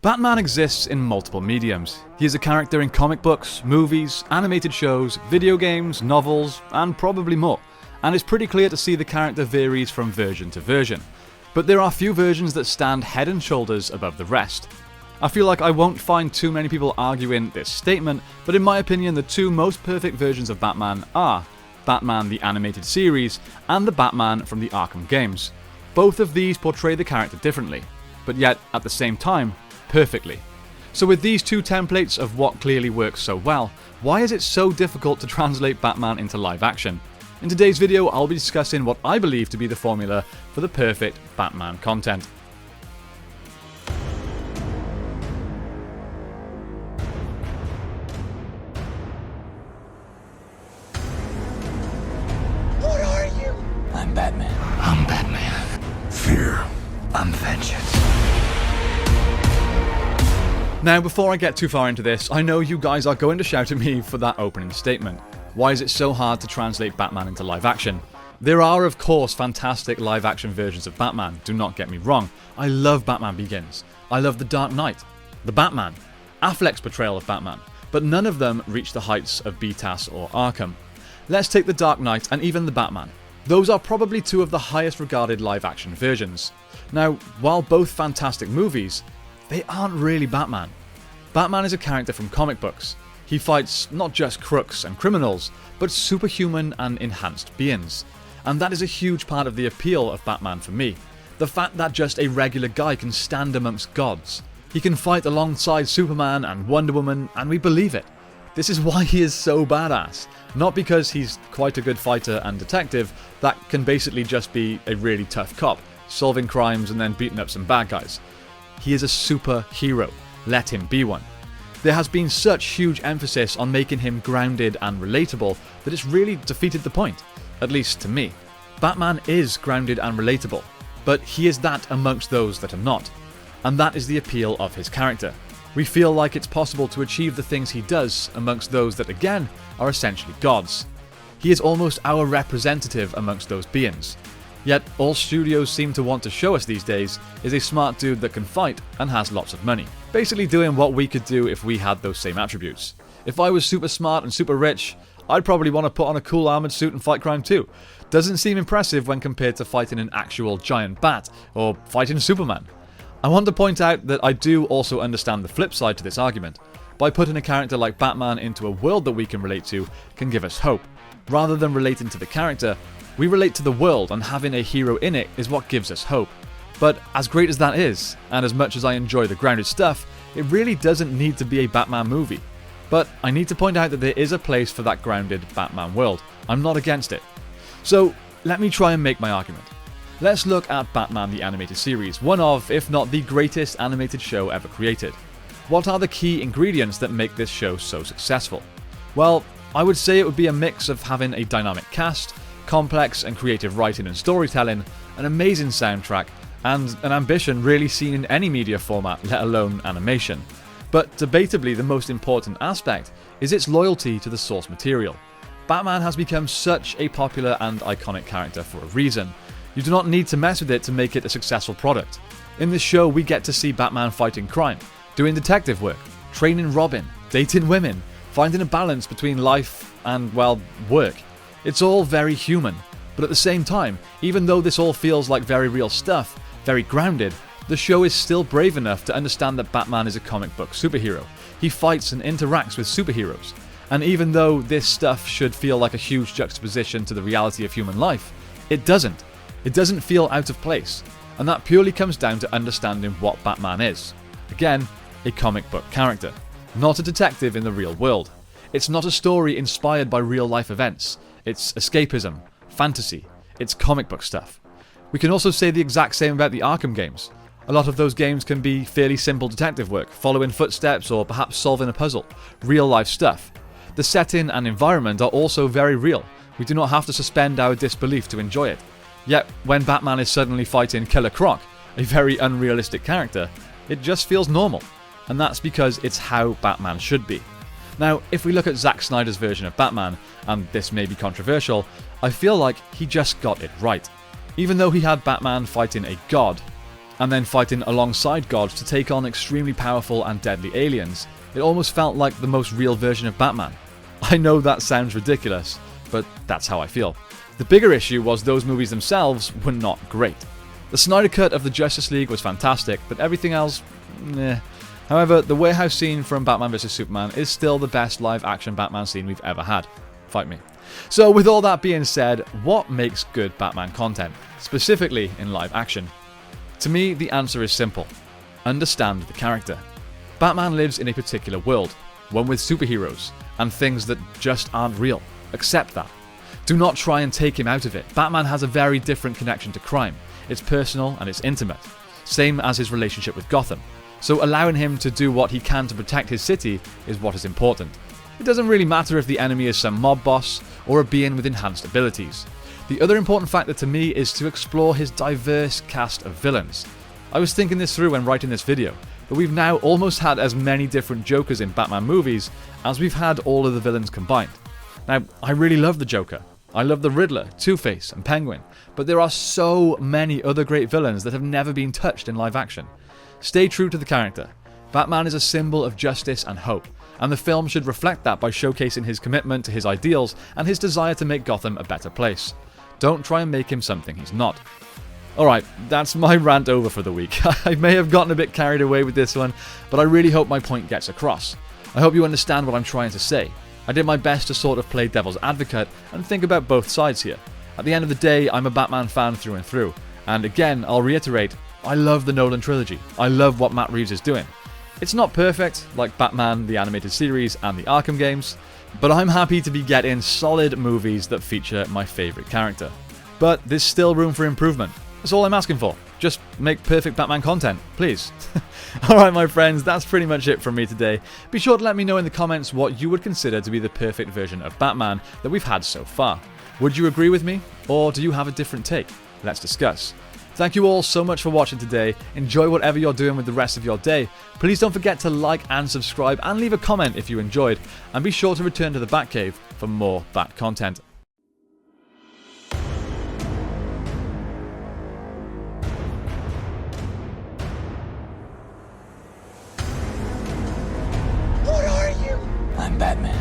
Batman exists in multiple mediums. He is a character in comic books, movies, animated shows, video games, novels, and probably more. And it's pretty clear to see the character varies from version to version. But there are few versions that stand head and shoulders above the rest. I feel like I won't find too many people arguing this statement, but in my opinion the two most perfect versions of Batman are Batman the Animated Series and the Batman from the Arkham games. Both of these portray the character differently, but yet at the same time, perfectly. So with these two templates of what clearly works so well, why is it so difficult to translate Batman into live action? In today's video, I'll be discussing what I believe to be the formula for the perfect Batman content. What are you? I'm Batman. I'm Batman. Fear. I'm vengeance. Now, before I get too far into this, I know you guys are going to shout at me for that opening statement. Why is it so hard to translate Batman into live action? There are, of course, fantastic live action versions of Batman, do not get me wrong. I love Batman Begins. I love The Dark Knight, The Batman, Affleck's portrayal of Batman, but none of them reach the heights of BTAS or Arkham. Let's take The Dark Knight and even The Batman. Those are probably two of the highest regarded live action versions. Now, while both fantastic movies, they aren't really Batman. Batman is a character from comic books. He fights not just crooks and criminals, but superhuman and enhanced beings. And that is a huge part of the appeal of Batman for me. The fact that just a regular guy can stand amongst gods. He can fight alongside Superman and Wonder Woman, and we believe it. This is why he is so badass. Not because he's quite a good fighter and detective that can basically just be a really tough cop, solving crimes and then beating up some bad guys. He is a superhero. Let him be one. There has been such huge emphasis on making him grounded and relatable that it's really defeated the point, at least to me. Batman is grounded and relatable, but he is that amongst those that are not. And that is the appeal of his character. We feel like it's possible to achieve the things he does amongst those that again are essentially gods. He is almost our representative amongst those beings. Yet all studios seem to want to show us these days is a smart dude that can fight and has lots of money. Basically doing what we could do if we had those same attributes. If I was super smart and super rich, I'd probably want to put on a cool armored suit and fight crime too. Doesn't seem impressive when compared to fighting an actual giant bat or fighting Superman. I want to point out that I do also understand the flip side to this argument. By putting a character like Batman into a world that we can relate to can give us hope. Rather than relating to the character, we relate to the world, and having a hero in it is what gives us hope. But as great as that is, and as much as I enjoy the grounded stuff, it really doesn't need to be a Batman movie. But I need to point out that there is a place for that grounded Batman world. I'm not against it. So let me try and make my argument. Let's look at Batman the Animated Series, one of, if not the greatest animated show ever created. What are the key ingredients that make this show so successful? Well, I would say it would be a mix of having a dynamic cast, complex and creative writing and storytelling, an amazing soundtrack, and an ambition really seen in any media format, let alone animation. But debatably the most important aspect is its loyalty to the source material. Batman has become such a popular and iconic character for a reason. You do not need to mess with it to make it a successful product. In this show we get to see Batman fighting crime, doing detective work, training Robin, dating women, finding a balance between life and, well, work. It's all very human, but at the same time, even though this all feels like very real stuff, very grounded, the show is still brave enough to understand that Batman is a comic book superhero. He fights and interacts with superheroes. And even though this stuff should feel like a huge juxtaposition to the reality of human life, it doesn't. It doesn't feel out of place. And that purely comes down to understanding what Batman is. Again, a comic book character, not a detective in the real world. It's not a story inspired by real life events. It's escapism, fantasy, it's comic book stuff. We can also say the exact same about the Arkham games. A lot of those games can be fairly simple detective work, following footsteps or perhaps solving a puzzle, real life stuff. The setting and environment are also very real. We do not have to suspend our disbelief to enjoy it. Yet, when Batman is suddenly fighting Killer Croc, a very unrealistic character, it just feels normal. And that's because it's how Batman should be. Now, if we look at Zack Snyder's version of Batman, and this may be controversial, I feel like he just got it right. Even though he had Batman fighting a god, and then fighting alongside gods to take on extremely powerful and deadly aliens, it almost felt like the most real version of Batman. I know that sounds ridiculous, but that's how I feel. The bigger issue was those movies themselves were not great. The Snyder Cut of the Justice League was fantastic, but everything else, meh. However, the warehouse scene from Batman vs Superman is still the best live-action Batman scene we've ever had. Fight me. So with all that being said, what makes good Batman content, specifically in live action? To me, the answer is simple. Understand the character. Batman lives in a particular world, one with superheroes, and things that just aren't real. Accept that. Do not try and take him out of it. Batman has a very different connection to crime. It's personal and it's intimate. Same as his relationship with Gotham. So allowing him to do what he can to protect his city is what is important. It doesn't really matter if the enemy is some mob boss or a being with enhanced abilities. The other important factor to me is to explore his diverse cast of villains. I was thinking this through when writing this video, but we've now almost had as many different Jokers in Batman movies as we've had all of the villains combined. Now, I really love the Joker. I love the Riddler, Two-Face, and Penguin, but there are so many other great villains that have never been touched in live action. Stay true to the character. Batman is a symbol of justice and hope, and the film should reflect that by showcasing his commitment to his ideals and his desire to make Gotham a better place. Don't try and make him something he's not. Alright, that's my rant over for the week. I may have gotten a bit carried away with this one, but I really hope my point gets across. I hope you understand what I'm trying to say. I did my best to sort of play devil's advocate and think about both sides here. At the end of the day, I'm a Batman fan through and through. And again, I'll reiterate, I love the Nolan trilogy. I love what Matt Reeves is doing. It's not perfect, like Batman, the animated series, and the Arkham games, but I'm happy to be getting solid movies that feature my favourite character. But there's still room for improvement. That's all I'm asking for. Just make perfect Batman content, please. Alright my friends, that's pretty much it from me today. Be sure to let me know in the comments what you would consider to be the perfect version of Batman that we've had so far. Would you agree with me, or do you have a different take? Let's discuss. Thank you all so much for watching today. Enjoy whatever you're doing with the rest of your day. Please don't forget to like and subscribe and leave a comment if you enjoyed. And be sure to return to the Batcave for more Bat content. I'm Batman.